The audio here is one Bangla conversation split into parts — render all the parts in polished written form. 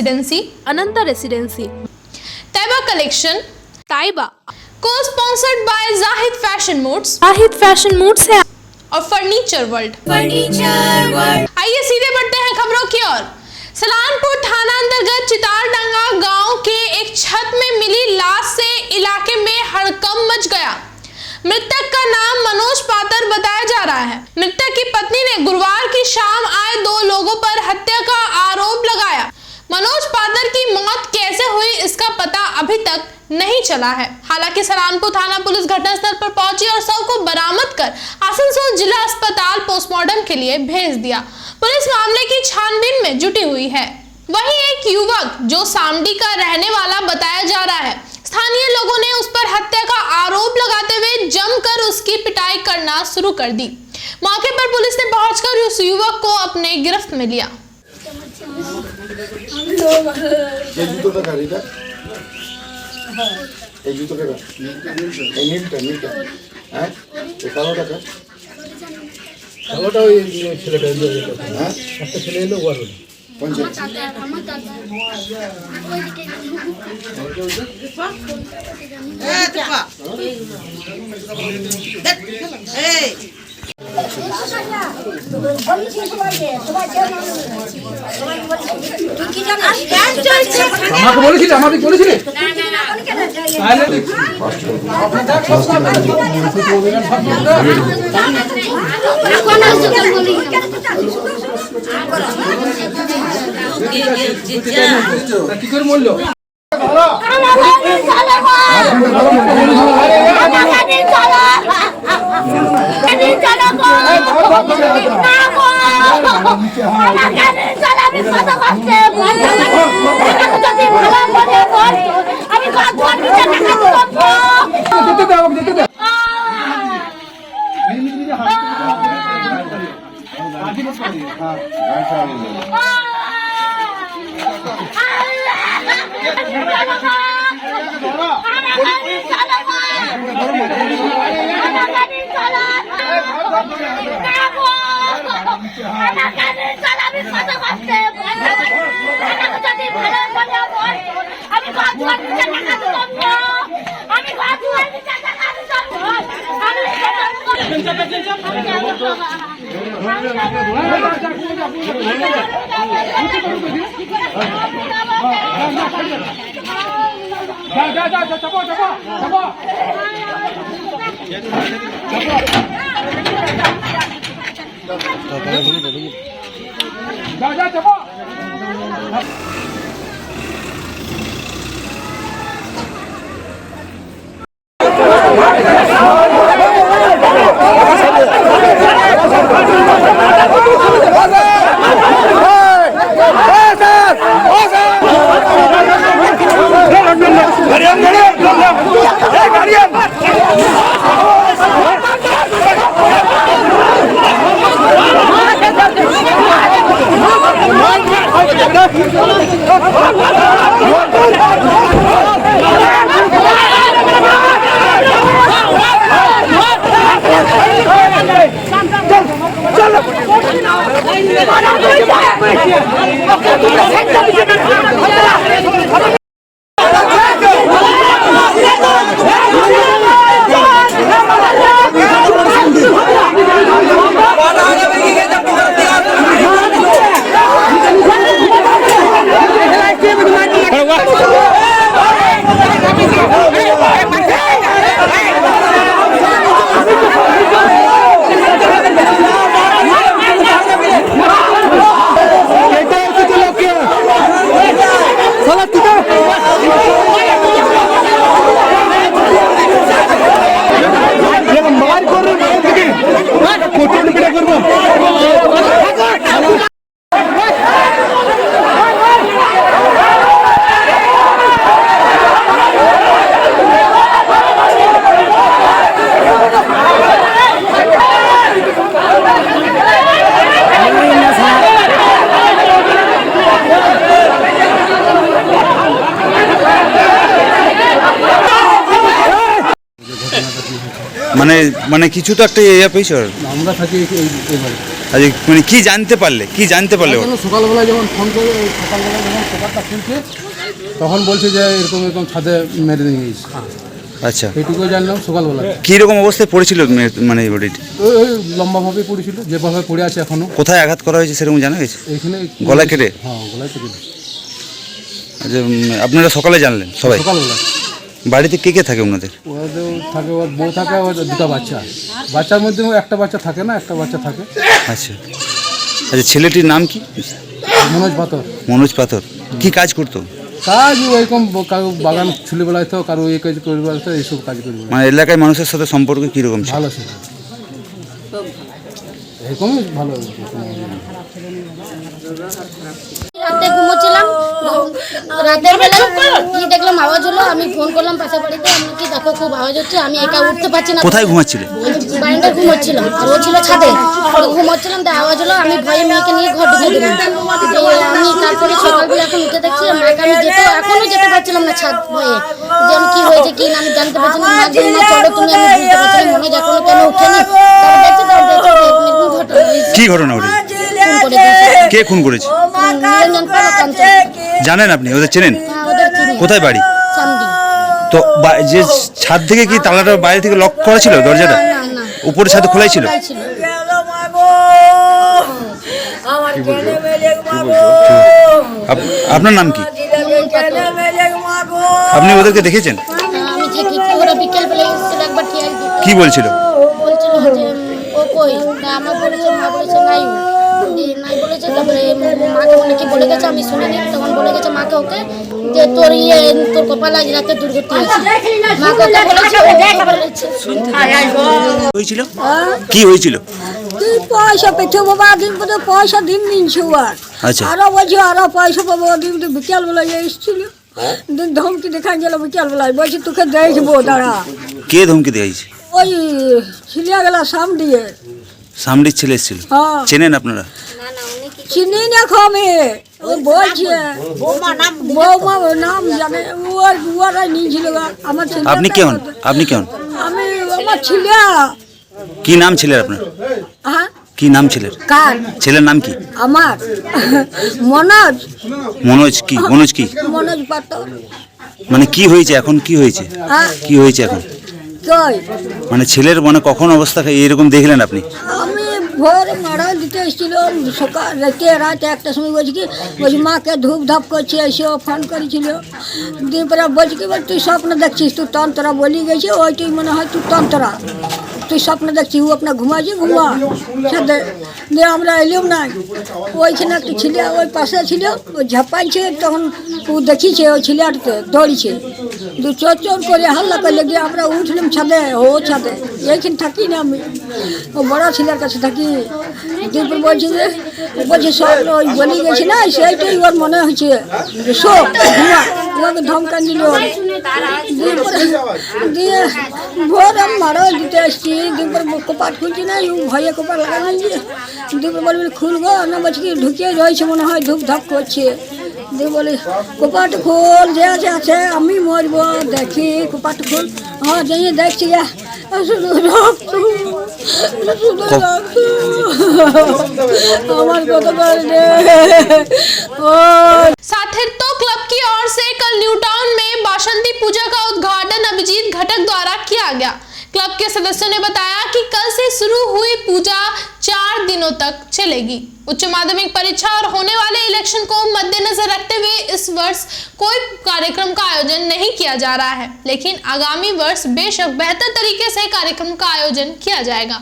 रेसिडेंसी, अनंता रेसिडेंसी, तैयबा कलेक्शन, ताइबा, को sponsored by Zahid fashion moods, Zahid fashion moods है और फर्नीचर वर्ल्ड। आइए सीधे बढ़ते हैं खबरों की ओर। सलानपुर थाना अंतर्गत चितारडंगा गांव के एक छत में मिली लाश से इलाके में हड़कंप मच गया। मृतक का नाम मनोज पातर बताया जा रहा है। मृतक की पत्नी ने गुरुवार की शाम आए 2 लोगों पर हत्या का आरोप लगाया। मनोज पातर की मौत कैसे हुई इसका पता अभी तक नहीं चला है। हालांकि सलानपुर थाना पुलिस घटनास्थल पर पहुंची और शव को बरामद कर आसनसोल जिला अस्पताल पोस्टमार्टम के लिए भेज दिया। पुलिस मामले की छानबीन में जुटी हुई है। वहीं एक युवक जो सामडी का रहने वाला बताया जा रहा है, स्थानीय लोगों ने उस पर हत्या का आरोप लगाते हुए जमकर उसकी पिटाई करना शुरू कर दी। मौके पर पुलिस ने पहुंचकर उस युवक को अपने गिरफ्त में लिया। আমাকে বলেছিলে কি করে বললো মানে কিছু তো একটা ইয়া পেয়েছ। আমরা থাকি এই আজ মানে কি জানতে পারলে ওর? সকালবেলা যখন ফোন করে সকালবেলা যখন পেপারটা খুলছে তখন বলছে যে এরকম এরকম ছাদে মেরে নিয়ে গেছে। আচ্ছা, এইটুকু জানলাম সকালবেলা। কী রকম অবস্থায় পড়েছিল মানে বডিটি? ওই লম্বাভাবে পড়েছিল, যেভাবে পড়ে আছে এখনো। কোথায় আঘাত করা হয়েছে সেরকম জানা গেছে? এইখানে গলায় কেটে? হ্যাঁ, গলায় কেটে। আচ্ছা, আপনারা সকালে জানলেন সবাই? সকালবেলা। বাড়িতে কে কে থাকে ওনাদের? ওদের থাকে, ওর বউ থাকে, ওর দুটো বাচ্চা। বাচ্চার মধ্যে একটা বাচ্চা থাকে না, একটা বাচ্চা থাকে। আচ্ছা আচ্ছা, ছেলেটির নাম কি? মনোজ পাথর। কি কাজ করতো? কাজ ওইরকম, কারো বাগান ছুলে বেড়াইতো, কারো এই কাজ করে বেড়াইতো, এইসব কাজ করে বেড়াইতো। মানে এলাকায় মানুষের সাথে সম্পর্ক কীরকম ছিল? ভালো ছিল, এরকমই ভালো। রাতে ঘুমোচ্ছিলাম, রাতের বেলা কি দেখলাম আওয়াজ হলো, আমি ফোন করলাম পাশের বাড়িতে, আমি কি দেখো খুব আওয়াজ হচ্ছে, আমি একা উঠতে পারছি না। কোথায় ঘুমাচ্ছিলে? বারান্দায় ঘুমোচ্ছিলাম, আর ও ছিল ছাদে। ঘুমোচ্ছিলাম, তাই আওয়াজ হলো, আমি ভয়ে মেয়েকে নিয়ে ঘর ঢুকে দিলাম। আমি তারপরে সকালবেলা এখন উঠে দেখছি মাকে আমি এখনো যেতে পারছিলাম না ছাদ ভয়ে, যে আমি কি হয়েছে কি না আমি জানতে পারছি না। মা বলি, মা চলো তুমি, আমি বুঝতে পারছি না মনে হয় এখনো কেন উঠেনি। কি ঘটনা ঘটেছে? কে খুন করেছে জানেন আপনি? ওদের চেনেন? কোথায় বাড়ি? তো যে ছাদ থেকে কি তালাটা বাইরে থেকে লক করা ছিল? দরজাটা উপরে ছাদে খোলাই ছিল? আপনার নাম কি? আপনি ওদেরকে দেখেছেন? কি বলছিল? ও কই আমার বলেছে, মা বলেছে নাই নাই বলেছে। তারপরে মাকে বলে কি বলে গেছে আমি শুনিনি, তখন বলে গেছে মাকে ওকে যে তোর তোর কপাল আজ রাতে দুর্গতি হয়েছে। মাকে ওকে বলেছে হয়েছিল কি হয়েছিল? তুই পয়সা পেছো বাবা, দিন করে পয়সা দিন নিনছো। আর আচ্ছা, আরো বলছো আরো পয়সা পাবো, দিন বিকেল বেলা এসেছিল, দিন ধমকি দেখাই গেল বিকেল বেলায়, বলছি তোকে দেখবো দাঁড়া। কে ধমকি দিয়েছে? ওই ছিলিয়া গেল সামডির ছেলে এসেছিল। হ্যাঁ, চেনেন আপনারা? চিনি না খমে, ও বলছে বৌমা নাম জানে, ওরা নিয়েছিল আমার ছেলে। আপনি কেমন? আমি আমার ছেলে। কি নাম ছেলের আপনার? হ্যাঁ, কি নাম ছেলের? কার ছেলের নাম কি? আমার মনোজ। মনোজ কি? মনোজ পাত্র। মানে কি হয়েছে এখন? কি হয়েছে এখন? কই মানে ছেলের মানে কখন অবস্থা এরকম দেখলেন আপনি? আমি ভোর মারা দিতে এসেছিলাম, সকাল রাত 1টার সময়। বলছি মাকে ধূপ ধাপ করছে, এসে ফোন করেছিল। দিন পরে বলছি কি তুই স্বপ্ন দেখছিস, তুই তন্ত্রা বলি গেছে, ওইটাই মনে হয় তুই তন্ত্রা, তুই স্বপ্ন দেখছিস। ও আপনার ঘুমাইছি ঘুমা সাথে দিয়ে আমরা এলাম না। ওইখানে একটা ছেলে ওই পাশে ছিল, ও ঝাপাইছে, তখন ও দেখিছে ওই ছেলেটাকে দৌড়িছে, দু চোর করে হাল্লা করলে গিয়ে আমরা উঠলাম ছাদে। ও ছাদে এইখানে থাকি না আমি, ও বড় ছেলের কাছে থাকি। দুপুর বলছে স্বপ্ন ওই বলি গেছে না, সেইটাই ওর মনে হয়েছে যে শোক ঘুমা, ওকে ধমকান দিল। দিয়ে ভোর আমি মারা দিতে আসছি, দুপুর কপাট খুলছি না, ভয়ে কপাট লাগানো দিয়ে দুপুর বলবি খুলবো না, বলছি কি ঢুকিয়ে রয়েছে মনে হয়, ধূপ ধাপ করছে। দিয়ে বলি কপাট খোল, যে আছে আমি মরবো, দেখি কপাট খোল। হ্যাঁ যাই দেখছি, শুধু রক্ত, আমার কথা বলবে। साथिर तो क्लब की ओर से कल न्यू टाउन में बासंती पूजा का उद्घाटन अभिजीत घटक द्वारा किया गया। क्लब के सदस्यों ने बताया कि कल से शुरू हुई पूजा 4 दिनों तक चलेगी। उच्च माध्यमिक परीक्षा और होने वाले इलेक्शन को मद्देनजर रखते हुए इस वर्ष कोई कार्यक्रम का आयोजन नहीं किया जा रहा है, लेकिन आगामी वर्ष बेशक बेहतर तरीके से कार्यक्रम का आयोजन किया जाएगा।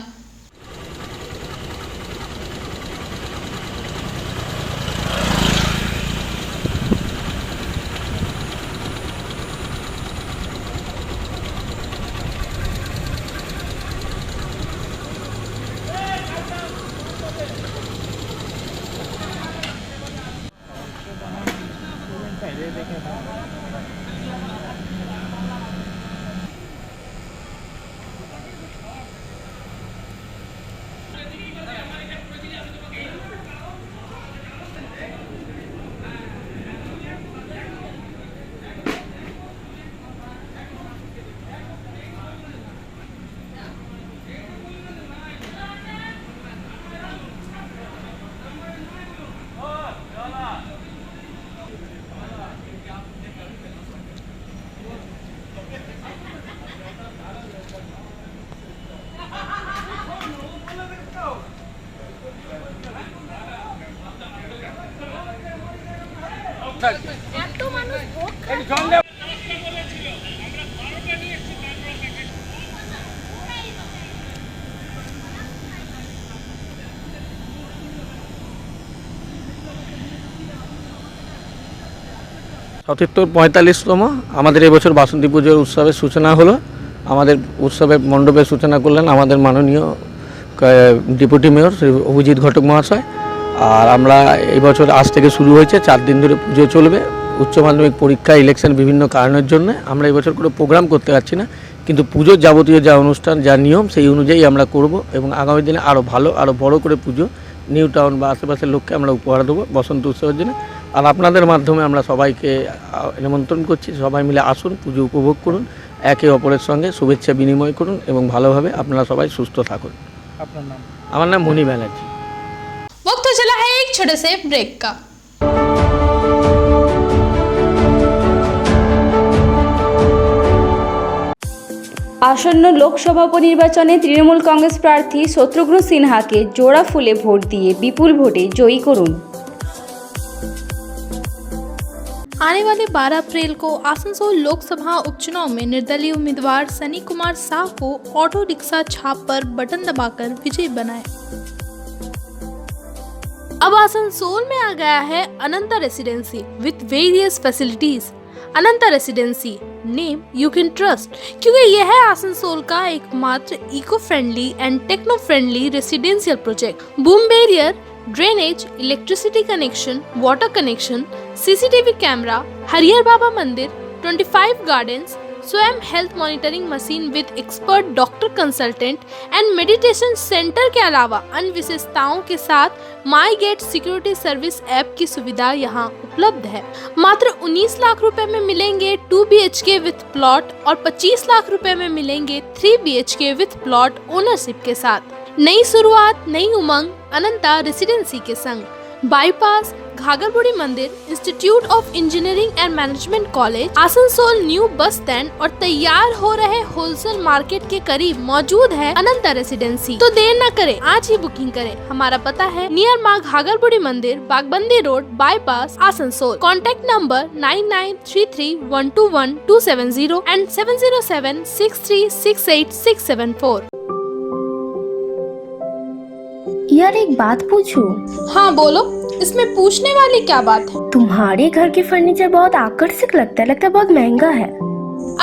সতীর্থ ৪৫তম আমাদের এবছর বাসন্তী পুজোর উৎসবের সূচনা হলো। আমাদের উৎসবের মণ্ডপের সূচনা করলেন আমাদের মাননীয় ডেপুটি মেয়র শ্রী অভিজিৎ ঘটক মহাশয়। আর আমরা এই বছর আজ থেকে শুরু হয়েছে, 4 দিন ধরে পুজো চলবে। উচ্চ মাধ্যমিক পরীক্ষা, ইলেকশন, বিভিন্ন কারণের জন্য আমরা এই বছর কোনো প্রোগ্রাম করতে পারছি না, কিন্তু পুজোর যাবতীয় যা অনুষ্ঠান, যা নিয়ম, সেই অনুযায়ী আমরা করব এবং আগামী দিনে আরও ভালো, আরও বড় করে পুজো নিউ টাউন বা আশেপাশের লোককে আমরা উপহার দেবো বসন্ত উৎসবের জন্য। আর আপনাদের মাধ্যমে আমরা সবাইকে নিমন্ত্রণ করছি, সবাই মিলে আসুন, পুজো উপভোগ করুন, একে অপরের সঙ্গে শুভেচ্ছা বিনিময় করুন এবং ভালোভাবে আপনারা সবাই সুস্থ থাকুন। আপনার নাম? আমার नाम মনি ব্যানার্জি। वक्त तो चला है एक छोटे से ब्रेक का। আসন্ন লোকসভা উপনির্বাচনে তৃণমূল কংগ্রেস প্রার্থী শত্রুঘ্ন সিনহাকে জোড়া ফুলে ভোট দিয়ে বিপুল ভোটে জয়ী করুন। आने वाले 12 अप्रैल को आसनसोल लोकसभा उपचुनाव में निर्दलीय उम्मीदवार सनी कुमार शाह को ऑटो रिक्शा छाप पर बटन दबाकर विजयी बनाए। अब आसनसोल में आ गया है Ananta residency with various facilities. Ananta residency name you can trust, क्योंकि यह है आसनसोल का एकमात्र eco friendly and techno friendly residential project. Boom barrier, drainage, electricity connection, water connection, CCTV camera, Harihar Baba मंदिर, 25 गार्डन्स, स्वयं health monitoring machine with expert doctor consultant and meditation centre के अलावा अन्य विशेषताओं के साथ my gate security service app की सुविधा यहाँ उपलब्ध है। मात्र 19 लाख रुपए में मिलेंगे 2 BHK विथ प्लॉट और 25 लाख रुपए में मिलेंगे 3 BHK विथ प्लॉट ओनरशिप के साथ। नई शुरुआत, नई उमंग अनंता रेसिडेंसी के संग। बाईपास, घाघरबुड़ी मंदिर, institute of engineering and management college, Asansol new bus stand और तैयार हो रहे होलसेल मार्केट के करीब मौजूद है अनंता रेसिडेंसी। तो देर न करें, आज ही बुकिंग करें। हमारा पता है near Maa Ghagharburi Mandir, Bagbandi road, bypass, Asansol. Contact number 9933121270 and 707636867 यार एक बात पूछूं? हाँ बोलो, इसमें पूछने वाली क्या बात है? तुम्हारे घर के फर्नीचर बहुत आकर्षक लगता है बहुत महंगा है।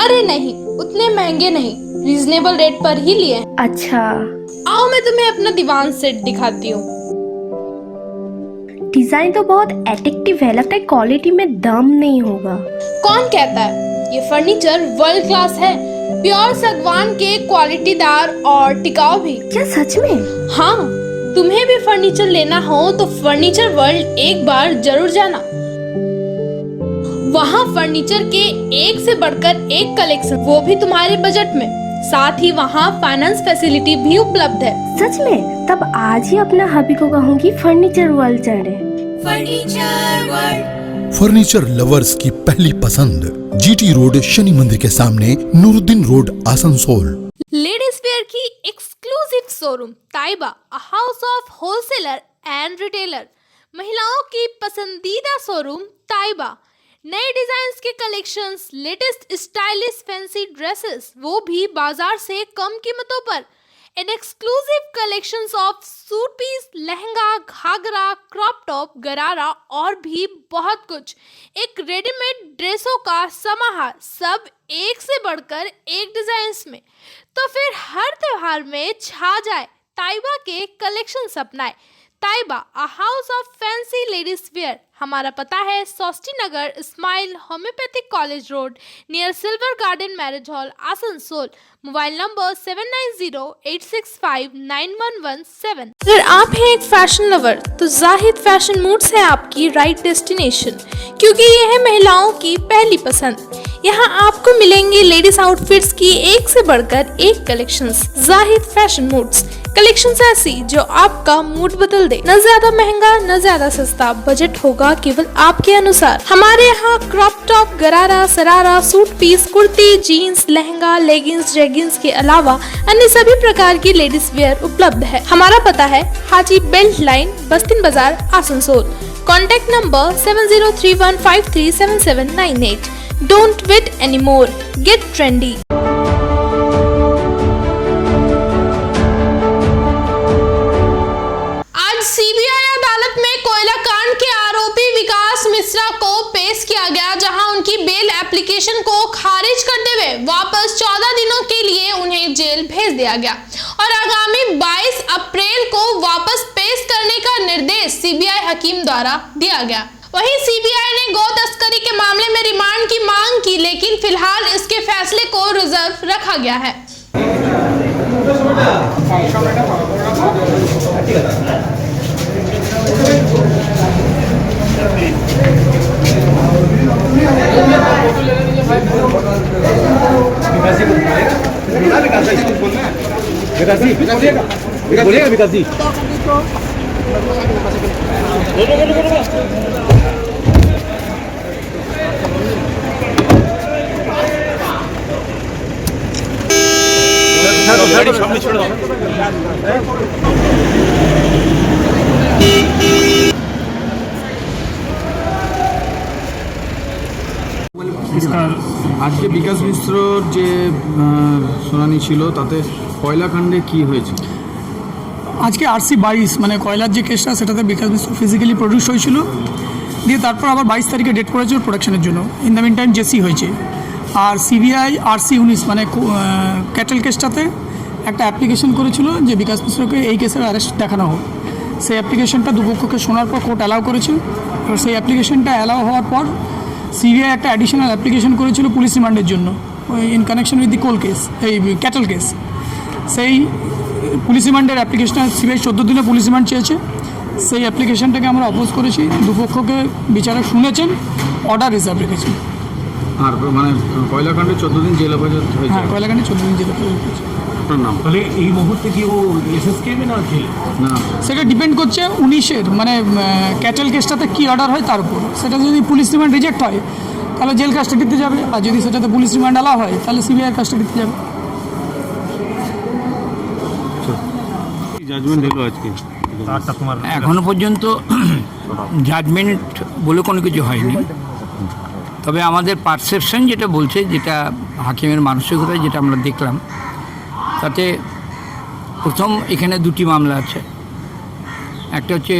अरे नहीं, उतने महंगे नहीं, रीजनेबल रेट पर ही लिए। अच्छा, आओ मैं तुम्हें अपना दीवान सेट दिखाती हूँ। डिजाइन तो बहुत एट्रैक्टिव है, लगता है क्वालिटी में दम नहीं होगा। कौन कहता है? ये फर्नीचर वर्ल्ड क्लास है, प्योर सागवान के, क्वालिटीदार और टिकाऊ भी। क्या सच में? हाँ, तुम्हें भी फर्नीचर लेना हो तो फर्नीचर वर्ल्ड एक बार जरूर जाना। वहाँ फर्नीचर के एक से बढ़कर एक कलेक्शन, वो भी तुम्हारे बजट में। साथ ही वहाँ फाइनेंस फैसिलिटी भी उपलब्ध है। सच में? तब आज ही अपना हबी को कहूँगी फर्नीचर वर्ल्ड चले। फर्नीचर लवर्स की पहली पसंद, जीटी रोड, शनि मंदिर के सामने, Nooruddin road, Asansol. Ladies wear की exclusive showroom Taiba, a house of wholesaler and retailer. महिलाओं की पसंदीदा शोरूम ताइबा, नए डिजाइन्स के collections, latest stylish fancy dresses, वो भी बाजार से कम कीमतों पर। An exclusive collections of suit piece, lehenga, घाघरा, क्रॉप टॉप, गरारा और भी बहुत कुछ। एक रेडीमेड ड्रेसों का समाहार, सब एक से बढ़कर एक डिजाइन्स में। तो फिर हर त्योहार में छा जाए ताइबा के कलेक्शंस अपनाए। Taiba, a house of fancy ladies wear. हमारा पता है Sosti Nagar, smile homeopathic college road, near silver garden marriage hall, Asansol. Mobile number 7908659117। अगर आप हैं एक फैशन लवर तो जाहिद फैशन मूड्स है आपकी राइट डेस्टिनेशन, क्योंकि ये है महिलाओं की पहली पसंद। यहाँ आपको मिलेंगे लेडीज आउटफिट्स की एक से बढ़कर एक collections. Zahid fashion moods, collections ऐसी जो आपका मूड बदल दे। न ज्यादा महंगा न ज्यादा सस्ता, बजट होगा केवल आपके अनुसार। हमारे यहाँ crop top, gharara, sharara, suit piece, kurti, jeans, lehenga, leggings, jeggings के अलावा अन्य सभी प्रकार की लेडीज वेयर उपलब्ध है। हमारा पता है हाजी बेल्ट लाइन, बस्तिन बाजार, Asansol. Contact number 7031537798. Don't wait anymore. Get trendy. आज सीबीआई अदालत में कोयला कांड के आरोपी विकास मिश्रा को पेश किया गया, जहां उनकी बेल एप्लीकेशन को खारिज करते हुए वापस 14 दिनों के लिए उन्हें जेल भेज दिया गया और आगामी 22 अप्रैल को वापस पेश करने का निर्देश सीबीआई हकीम द्वारा दिया गया। वहीं सीबीआई ने गौ तस्करी के मामले में रिमांड की मांग की, लेकिन फिलहाल इसके फैसले को रिजर्व रखा गया है। विकास जी আজকে বিকাশ মিশ্রর যে শুনানি ছিল তাতে কয়লা কাণ্ডে কি হয়েছে? আজকে RC 22 মানে কয়লার যে কেসটা সেটাতে বিকাশ মিশ্র ফিজিক্যালি প্রডিউস হয়েছিল, দিয়ে তারপর আবার 22 তারিখে ডেট করেছিল প্রোডাকশনের জন্য। In the mean time JC হয়েছে। আর সিবিআই RC 19 মানে ক্যাটেল কেসটাতে একটা অ্যাপ্লিকেশন করেছিল যে বিকাশ মিশ্রকে এই কেসের অ্যারেস্ট দেখানো হোক। সেই অ্যাপ্লিকেশনটা দুপক্ষকে শোনার পর কোর্ট অ্যালাউ করেছিল। এবার সেই অ্যাপ্লিকেশনটা অ্যালাউ হওয়ার পর সিবিআই একটা অ্যাডিশনাল অ্যাপ্লিকেশন করেছিল পুলিশ রিমান্ডের জন্য in connection with the coal case, এই ক্যাটেল কেস। সেই পুলিশ রিমান্ডের অ্যাপ্লিকেশনটা সিবিআই 14 দিনে পুলিশ রিমান্ড চেয়েছে। সেই অ্যাপ্লিকেশনটাকে আমরা অপোজ করেছি, দুপক্ষকে বিচারক শুনেছেন, অর্ডার রিজার্ভ রেখেছি। আর মানে কয়লাকাণ্ডে 14 দিন জেল হেফাজত হয়েছে। হ্যাঁ, কয়লাকাণ্ডে 14 দিন জেল হেফাজত হয়েছে। আপনার নাম? তাহলে এই মুহূর্তে কি ও এসএসকে না জেল? না, সেটা ডিপেন্ড করছে 19-এর মানে ক্যাটেল কেসটাতে কী অর্ডার হয় তার উপর। সেটা যদি পুলিশ রিমান্ড রিজেক্ট হয় তাহলে জেল কাস্টাডিতে যাবে, আর যদি সেটাতে পুলিশ রিমান্ড অ্যালাউ হয় তাহলে সিবিআই কাস্টাডিতে যাবে। জাজমেন্ট হলো আজকে? এখনো পর্যন্ত জাজমেন্ট বলে কোনো কিছু হয়নি, তবে আমাদের পারসেপশন যেটা বলছে, যেটা হাকিমের মানসিকতা যেটা আমরা দেখলাম, তাতে প্রথম এখানে দুটি মামলা আছে। একটা হচ্ছে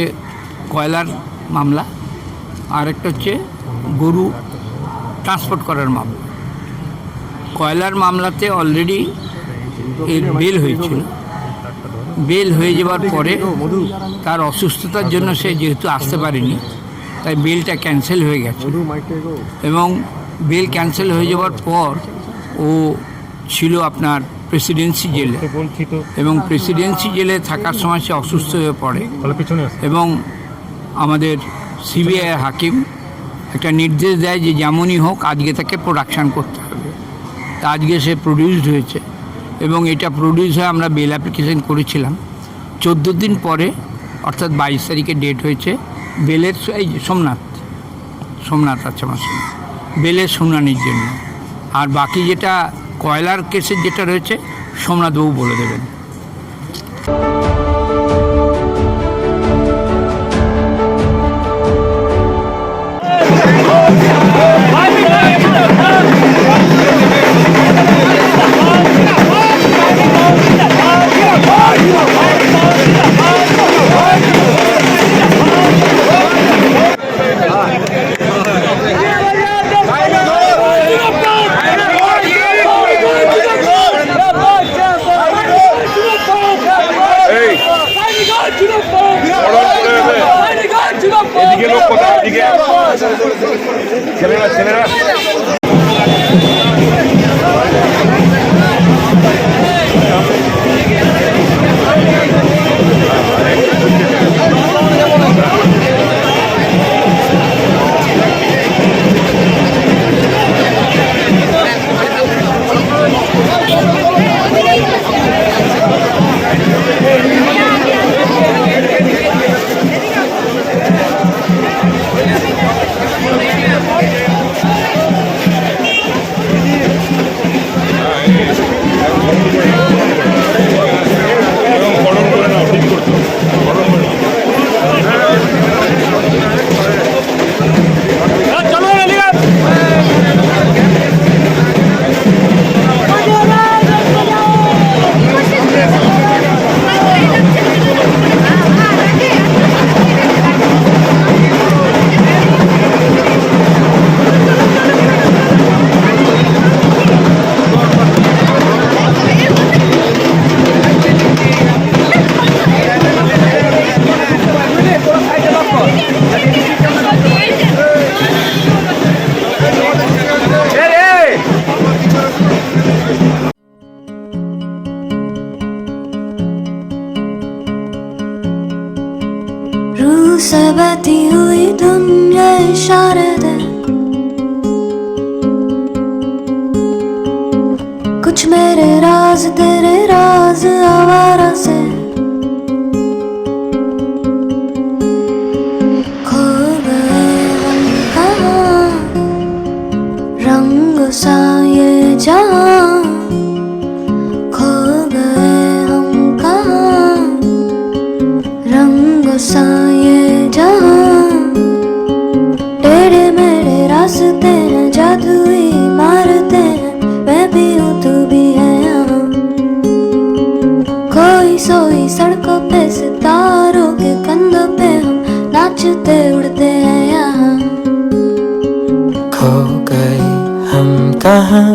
কয়লার মামলা, আর একটা হচ্ছে গরু ট্রান্সপোর্ট করার মামলা। কয়লার মামলাতে অলরেডি এর বেল হয়েছিল। বেল হয়ে যাওয়ার পরে তার অসুস্থতার জন্য সে যেহেতু আসতে পারেনি, তাই বেলটা ক্যান্সেল হয়ে গেছে। এবং বেল ক্যান্সেল হয়ে যাওয়ার পর ও ছিল আপনার প্রেসিডেন্সি জেলে, এবং প্রেসিডেন্সি জেলে থাকার সময় সে অসুস্থ হয়ে পড়ে। এবং আমাদের সিবিআই হাকিম একটা নির্দেশ দেয় যে যেমনই হোক আজকে তাকে প্রোডাকশান করতে হবে। তা আজকে সে প্রডিউসড হয়েছে, এবং এটা প্রডিউস হয়ে আমরা বেল অ্যাপ্লিকেশন করেছিলাম। 14 দিন পরে অর্থাৎ 22 তারিখে ডেট হয়েছে বেলের, এই সোমনাথ আছে আমার সঙ্গে, বেলের শুনানির জন্য। আর বাকি যেটা কয়লার কেসের যেটা রয়েছে সোমনাথবাবু বলে দেবেন। Hey! से बहती हुई दुनिया इशारे दे, कुछ मेरे राज तेरे राज आवारा से खो गए हम कहाँ, रंग सा ये जहाँ खो गए हम कहाँ, रंग सा ये जहाँ टेढ़े मेढ़े रास्ते हैं, जादुई मारते हैं, मैं भी हूँ तू भी है यहाँ, खोई सोई सड़कों पे सितारों के कंधों पे हम नाचते उड़ते हैं यहाँ। खो गए हम कहाँ,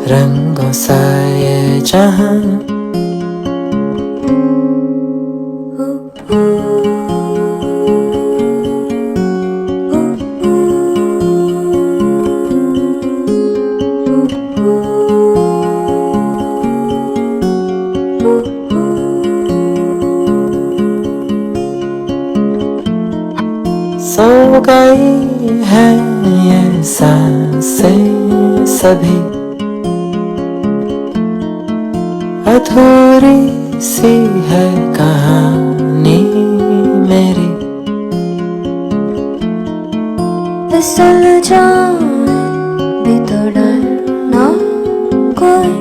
रंगों सा ये जहाँ सो गई है ये सांसें सभी, अधूरी सी है कहानी मेरी, फिसल जाऊं भी तो डर ना कोई,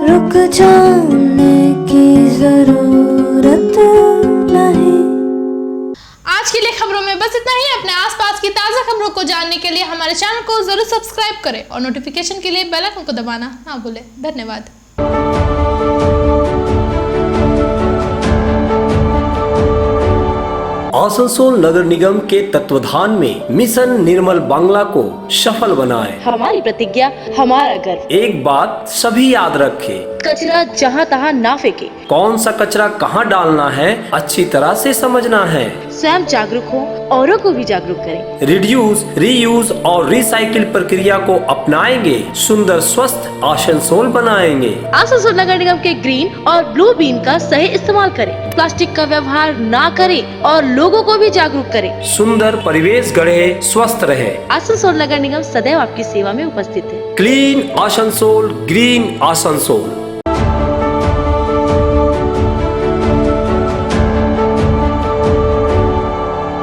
रुक जाने की जरूरत नहीं। आज के लिए खबरों में बस इतना ही। अपने आसपास की ताज़ा खबरों को जानने के लिए हमारे चैनल को जरूर सब्सक्राइब करें और नोटिफिकेशन के लिए बेल आइकन को दबाना ना भूलें। धन्यवाद। आसनसोल नगर निगम के तत्वाधान में मिशन निर्मल बांग्ला को सफल बनाएं। हमारी प्रतिज्ञा, हमारा गर्व। एक बात सभी याद रखें, कचरा जहाँ तहाँ ना फेंके। कौन सा कचरा कहाँ डालना है अच्छी तरह से समझना है। स्वयं जागरूक हो, औरों को भी जागरूक करें। रिड्यूस, रीयूज और रिसाइकिल प्रक्रिया को अपनाएंगे, सुंदर स्वस्थ आसनसोल बनाएंगे। आसनसोल नगर निगम के ग्रीन और ब्लू बीन का सही इस्तेमाल करें, प्लास्टिक का व्यवहार ना करें और लोगों को भी जागरूक करें। सुंदर परिवेश गढ़े, स्वस्थ रहे। आसनसोल नगर निगम सदैव आपकी सेवा में उपस्थित है। Clean Asansol, green Asansol.